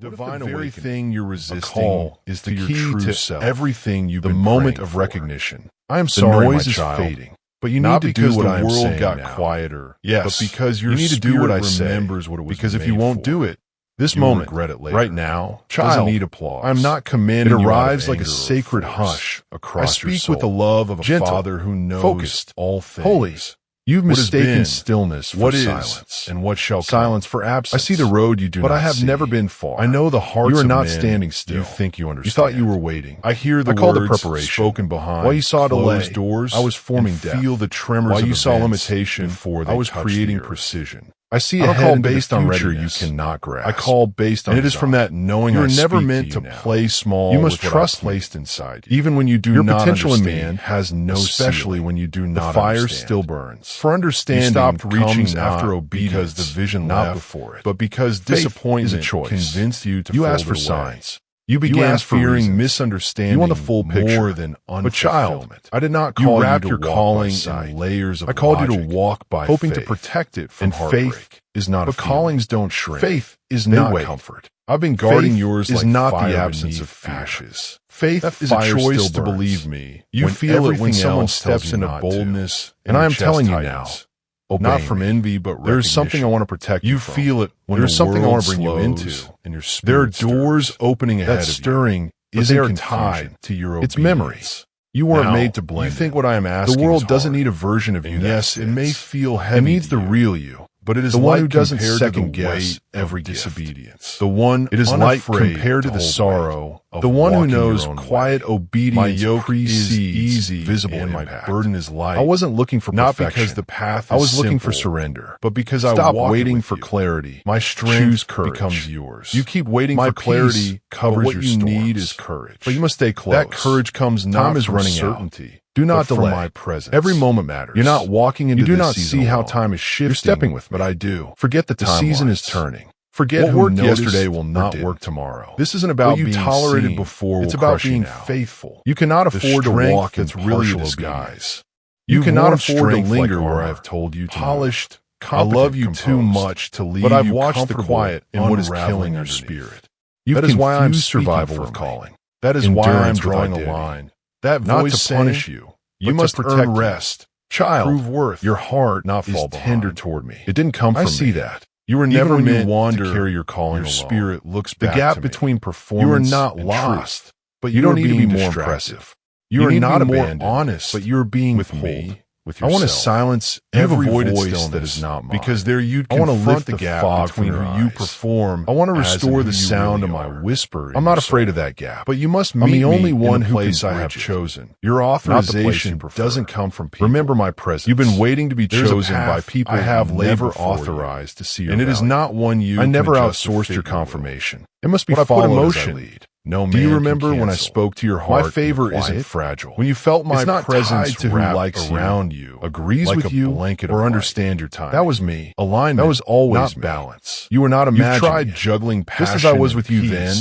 Divine the very thing you're resisting is the key to self. Everything you've been moment of recognition. I am sorry, my child, fading, but you need to do what I am saying. The world got quieter, yes, but because you need to do what I say. What it was because if you won't do it, this moment, regret it later. Right now, doesn't need applause. I'm not commanding. It arrives like a sacred hush across your soul. I speak with the love of a Father who knows focused, all things. Holy. You've mistaken stillness for silence, and what shall silence for absence. I see the road you do not see, but I have never been far. I know the hearts you are not standing still. You think you understand. You thought you were waiting. I hear the words preparation spoken behind. While you saw closed doors, I was forming depth. Feel the tremors. While you saw limitation, I was creating precision. I see a head based on future you cannot grasp. I call based on and it is from that knowing you're never meant to play small. You must trust placed inside you. Even when you do not understand. Your potential in man has no especially when you do not. The fire still burns. For understanding, you stopped reaching after obedience because the vision not before it, but because disappointment is a choice. Convinced you to. You asked for signs. You began fearing misunderstanding. You want the full picture more than unfulfillment. But child, I did not call you to your calling in layers of I called logic, you to walk by hoping faith, to protect it from heartbreak. Faith is not but a callings don't shrink. Faith is not comfort. I've been guarding yours is like not the absence of ashes. Faith is a choice to believe me. You feel it when someone steps into boldness, and I am telling you now. Not from envy, but there's something I want to protect you from. You feel it when there's something I want to bring you into, and your spirit there are doors opening ahead of you. That stirring isn't tied to your obedience. It's memories. You weren't made to blend. You think what I am asking. The world doesn't need a version of you. Yes, it may feel heavy. It needs the real you. But it is the one who doesn't second guess every disobedience. The one it is like compared to the sorrow of the one who knows quiet obedience. My yoke is easy, visible, and my burden is light. I wasn't looking for perfection. Not because the path is I was looking for surrender, but because I stopped waiting for clarity. My strength becomes yours. You keep waiting for clarity, covers your storms. What you need is courage. But you must stay close. That courage comes not from certainty. Do not delay. My presence. Every moment matters. You're not walking into. You do not see how time is shifting. You're stepping with me, but I do. Forget the season is turning. Forget what worked yesterday will not work tomorrow. This isn't about being tolerated before. It's about being faithful. You cannot afford to walk in really disguise. You cannot afford to linger where I've told you to. Polished. I love you too much to leave. But I've watched the quiet and what is killing your spirit. That is why I'm survival with calling. That is why I'm drawing a line. That voice not to punish you. You must protect rest. Child, prove worth. Your heart not is tender toward me. It didn't come from me. I see that. You were never meant to carry your calling. Your spirit looks back. The gap between performance. You are not lost, but you don't need to be more impressive. You are not more honest, but you're being with me. With yourself. I want to silence every voice that is not mine. Because there you I want to lift the gap between who you perform. I want to restore the sound of my whisper. I'm not afraid of that gap. But you must meet me the only one who I have chosen. Your authorization doesn't come from people. Remember my presence. You've been waiting to be chosen by people I have never authorized to see your value. And it is not one you I never outsourced your confirmation. It must be followed as I lead. No man. Do you remember when I spoke to your heart? My favor isn't fragile. When you felt my presence to who likes around you, agrees like with you, blanket or understand your time. That was me. Alignment. That was always not balance. You were not imagining. You tried juggling passion just as I was with you then.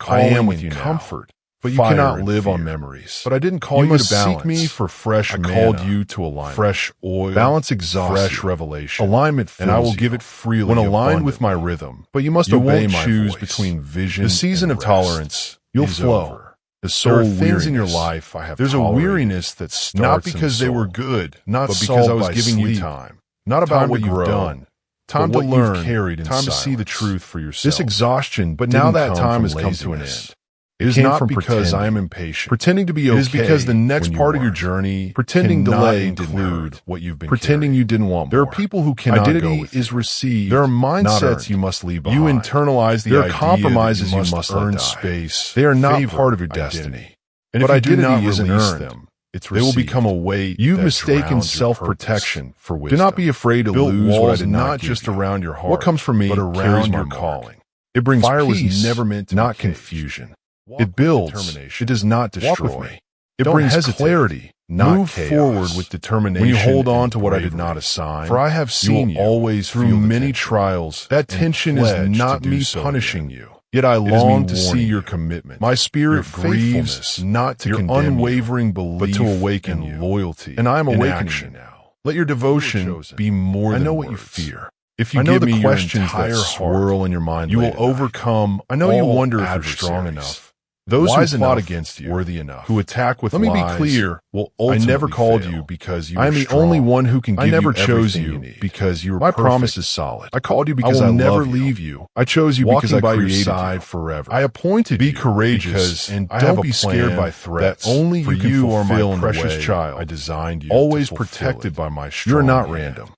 I am with you comfort. But you cannot live on memories. But I didn't call you to balance. Seek me for fresh manna. I called you to alignment. Fresh oil. Balance exhaustion. Fresh revelation. Alignment fills and I will give it freely. When aligned with my rhythm. But you must obey my choose voice. Between vision the season of tolerance. You'll flow. Over. The soul there are things in your life I have There's a weariness that starts not because they were good, not but because I was giving you time. Not about what you've done. Time to learn. Time to see the truth for yourself. This exhaustion, but now that time has come to an end. It is not because I am impatient. Pretending to be okay. It is because the next part of your journey, pretending delay include what you've been pretending you didn't want more. There are people who cannot identity is received. There are mindsets you must leave behind. You internalize the idea. There are compromises you must earn space. They are not part of your destiny. And if identity isn't earned, they will become a weight. You've mistaken self-protection for wisdom. Do not be afraid to lose what I did not just around your heart. What comes from me, but around your calling. It brings fire was never meant to not confusion. It builds. It does not destroy. It brings clarity, not chaos. Move forward with determination. When you hold on to what I did not assign, for I have seen you always through many trials. That tension is not me punishing you. Yet I long to see your commitment. My spirit grieves not to condemn your unwavering belief, but to awaken loyalty. And I am awakening you now. Let your devotion be more than I know what you fear. If you give me the questions that swirl in your mind, you will overcome. I know you wonder if you're strong enough. Those who plot against you, worthy enough, who attack with lies. Let me be clear. I never called you because you were strong. I am the only one who can give you everything you need. I never chose you because you were perfect. My promise is solid. I called you because I will never leave you. I chose you because I created you. Side forever. I appointed you. Be courageous and don't be scared by threats. That only you are my precious child. I designed you. Always protected by my strong. You're not random.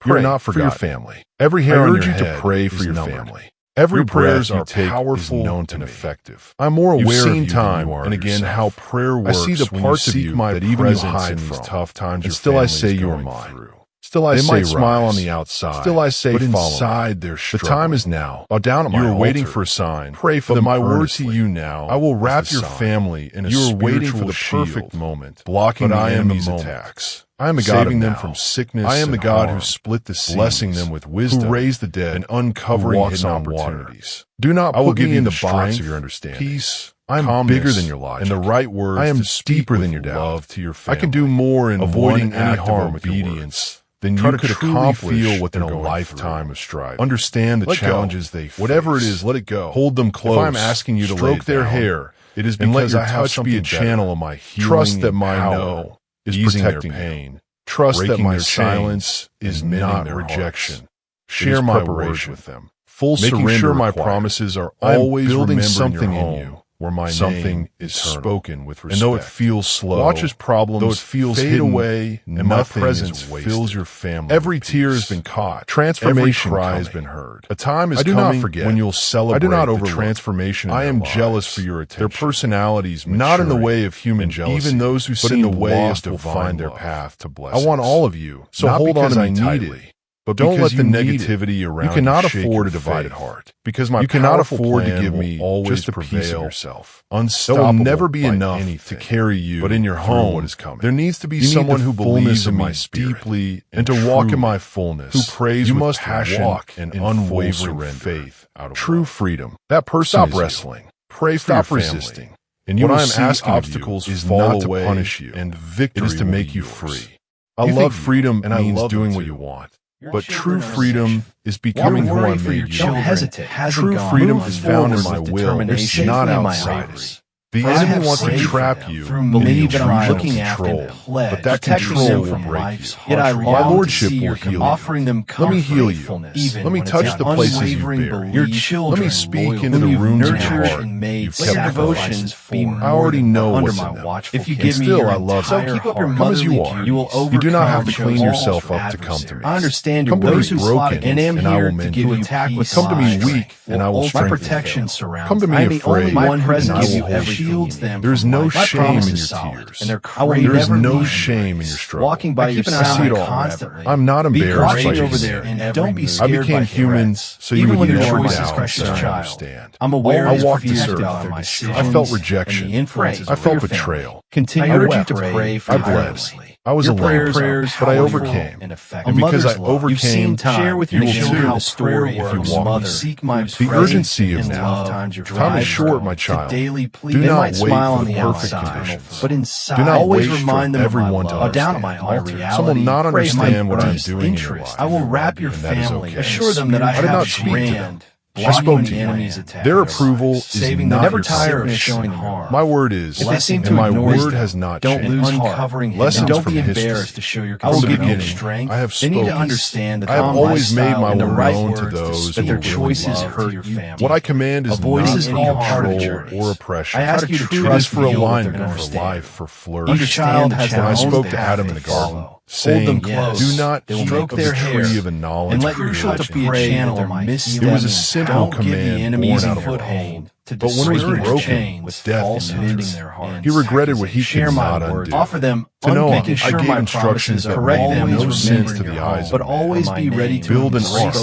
You're not forgotten. For your family. Every hair on your head to pray for your family. Every prayers are powerful and effective. I'm more aware of you time and again how prayer works. I see the parts of you that even you hide from. Tough times, and still I say you are mine. Still I say they might smile on the outside. Still I say but inside they're struggling. The time is now. Bow down at my altar. You are waiting for a sign. Pray for them. My word to you now. I will wrap your family in a spiritual shield. You are waiting for the perfect moment, blocking the enemy's attacks. I am the God saving them from sickness. I am the God who split the seas, blessing them with wisdom, who raised the dead, and uncovering hidden opportunities. Do not put me in the box of your understanding. Peace. I am bigger than your logic, and the right words. I am deeper than your doubt. Love to your family. I can do more in avoiding any harm with obedience than you could accomplish feel what in a lifetime of strife. Understand the challenges they face. Whatever it is, let it go. Hold them close. If I'm asking you to stroke their hair, it is because I have to be a channel of my healing. Trust that my no is protecting their pain. Trust that my silence is not rejection. Share my words with them. Full surrender. Making sure my promises are always building something in you where my name is spoken with respect. And though it feels slow, watch as problems though it feels fade away, and my presence fills your family. Every tear has been caught. Transformation cry has been heard. A time is coming when you'll celebrate the transformation. I am jealous for your attention. Their personalities, not in the way of human jealousy, even those who seem lost will find their path to blessings. I want all of you, so hold on to me tightly. But don't let the negativity around you cannot afford a divided heart, because you cannot afford to give me just a piece of yourself. Unstoppable. There will never be enough to carry you, but in your home, what is coming. There needs to be someone who believes in me deeply and to walk in my fullness. Who prays with passion and unwavering faith out of true freedom. That person stop wrestling. Pray for your family. Resisting. And what I am asking obstacles is not to punish you, and victory is to make you free. I love freedom and means doing what you want. But true freedom is becoming who I made you. Don't hesitate. True freedom is found in my will, not outside it. The enemy wants to trap you, believe that I'm looking after them, but that control will break you. Yet my lordship will heal you. Let me heal you. Let me touch the places you bear. Your children, let me speak into the rooms of your heart. You've kept devotions for. I already know what's in them. If you give me your entire heart, come as you are. You do not have to clean yourself up to come to me. I understand your ways are broken, and I will mend you. Come to me weak, and I will strengthen you. My protection surrounds. Come to me afraid, and I will hold you. There's no shame in your tears. There's no shame in your struggle. Walking by your side constantly. I'm not embarrassed by over there, and don't be scared. I became human, so you would never doubt and understand. I'm aware I walked this earth. I felt rejection. I felt betrayal. I urge you to pray for tirelessly. I was alone, but I overcame. And because I overcame, share with your children the story if you want. The urgency of now. Time is short, my child. Do not wait for the perfect conditions. But inside, do not wait for everyone to understand. Some will not understand what I'm doing in your life. I will wrap your family. Assure them that I did not speak to them. I spoke to you. Their approval is not your tire of showing harm. My word is, and my word has not changed. Don't lose heart. Lessons from history. To show your I will give you strength. I have spoken. They need to understand that I have always made my will known to those that their choices hurt your family. What I command is not any control or oppression. I ask you to trust for alignment, for life, for flourish. Each child has their own. I spoke to Adam in the garden, saying, do not stroke their hair of the knowledge and let your children be a channel of my wisdom. It was a simple command born out of foothold. But when it was broken with death and injury, he regretted what he could not undo. Offer them to Noah, I gave instructions that correct them no sins to the eyes, but always be ready to build an ark.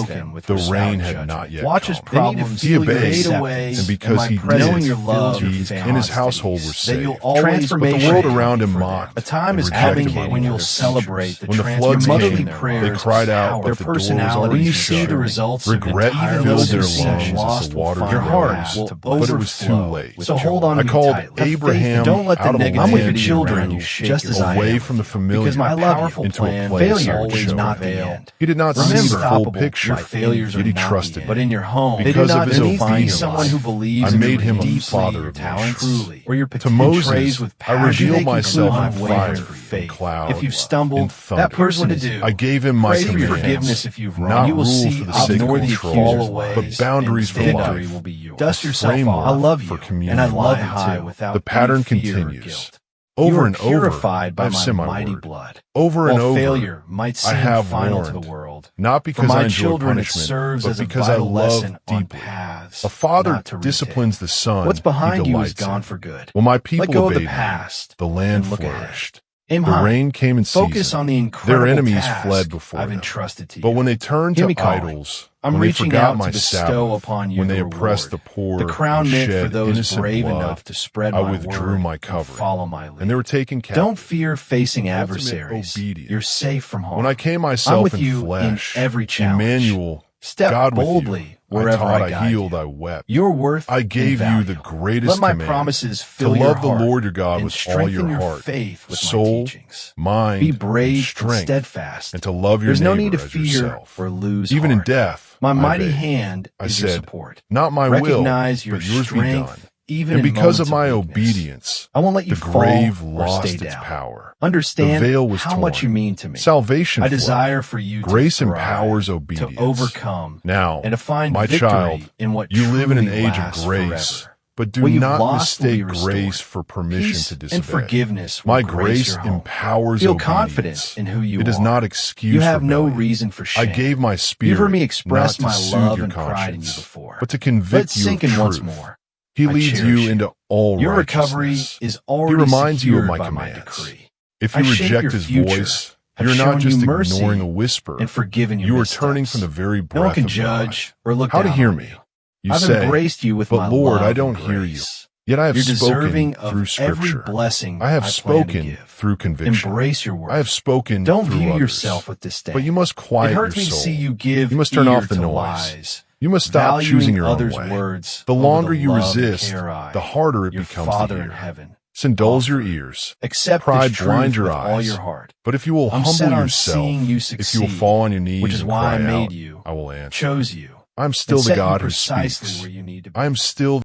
The rain had not yet come. He obeyed, and because he did, he and his household were saved. But the world around him mocked. A time is coming when you'll celebrate the floods came. They cried out, their personality. When you see the results, regret filled their lungs as the water. Your heart will but it was too late. So hold on I to me called tightly. Abraham Don't let the out of negativity I'm with your land children, and you just as I away am from the familiar because my powerful into a plan, place failure I would is show not him. the end. He did not see the full Unstoppable, picture, my failures yet are he not trusted the me. end. But in your home, Because of his there needs to be obedience, someone who believes I in made him a deeply, father of truly, nations. where your To potential Moses, trays with I passion, revealed they myself conclude in unwavering fire, faith. in cloud, If you in stumble, thunder. that person to do. I gave him my Pray for commands, forgiveness if you've wronged. not You will rule see for the sake ignore of the control, accuser's ways, but boundaries for and life. victory will be yours. Dust A yourself framework off. I love you, for communion. and I love you too. Without The pattern any fear or continues. guilt. Over You are and over, purified by I've my said my mighty word. blood. Over and While over, failure might seem I have final to warned, the world, not for because my I enjoy children it punishment, serves but as a because I vital lesson love on deeply. paths A father not to retake. disciplines the son What's behind he you is delights gone in. for good. When my Let people go of the obeyed me, past the land and look ahead. flourished. Aim The high. rain came in Focus season. on the incredible Their enemies task fled before I've them. entrusted to you. But when they turned Hear to me calling. idols, I'm when they reaching forgot out my to bestow Sabbath, upon you when they the oppressed the reward, poor the crown and meant for shed those innocent brave blood, enough to spread I my withdrew word my and covering, follow my lead. and they were taken captive. Don't fear facing Ultimate adversaries. obedience. You're safe from harm. When I came I'm myself with in you flesh, in every challenge. Emmanuel, Step God with boldly you, wherever I taught, I I guide healed, you. I wept. Your worth I gave and you the value. greatest Let my command, promises to fill your love the heart Lord your God and with all your strengthen your heart, faith with soul, my teachings. mind, Be brave and strength, and steadfast. and to love your There's no neighbor need to as fear yourself. or lose Even heart. in death, My I mighty obeyed. hand I is your said, support. not my Recognize will, your but yours be strength, done. even And in because of moments my weakness. obedience, I won't let you the fall grave or lost stay its down. power. Understand The veil was how torn. much you mean to me. Salvation I flowed. desire for you Grace to thrive, empowers obedience. to overcome, Now, and to find my victory child, in what you live in an truly age of lasts grace, forever. but do What you've not lost will be mistake restored. grace for permission Peace to and disobey. forgiveness will My grace grace your home. empowers Feel obedience. confident in who you It does are. not excuse You have no rebellion. reason for shame. I gave my spirit You've heard me express not my to soothe love your and pride in you conscience, before. but to Let it convict you of sink in once truth. more. He I leads cherish you into all Your recovery righteousness. is He already reminds you of secured my by commands. my decree. If I you shape reject your his future, voice, have you're shown not just you mercy ignoring a whisper. and forgiven your You are missteps. turning from the very breath No one can of judge God. or look How down to hear on me? you. You I've say, embraced you with but my Lord, love I don't and hear you. grace. Yet I have You're spoken deserving through of every Scripture. blessing I have plan to spoken give. through conviction. Embrace your worth. I have spoken Don't through view others. yourself with disdain. But you must quiet It your hurts me to soul. see you give You must turn ear off the to noise. lies, You must stop valuing choosing your own others' way. words The over longer the you love and resist, care I, the harder it your becomes Father to in hear. heaven, Sin dulls your offer. ears. Accept Pride this blinds truth your with all eyes. your heart. But if you will I'm humble set on yourself, seeing you if you will succeed, fall on your knees which is and why cry I made out, you, I will answer. chose you, I am still and the set you God who precisely speaks. where you need to be. I am still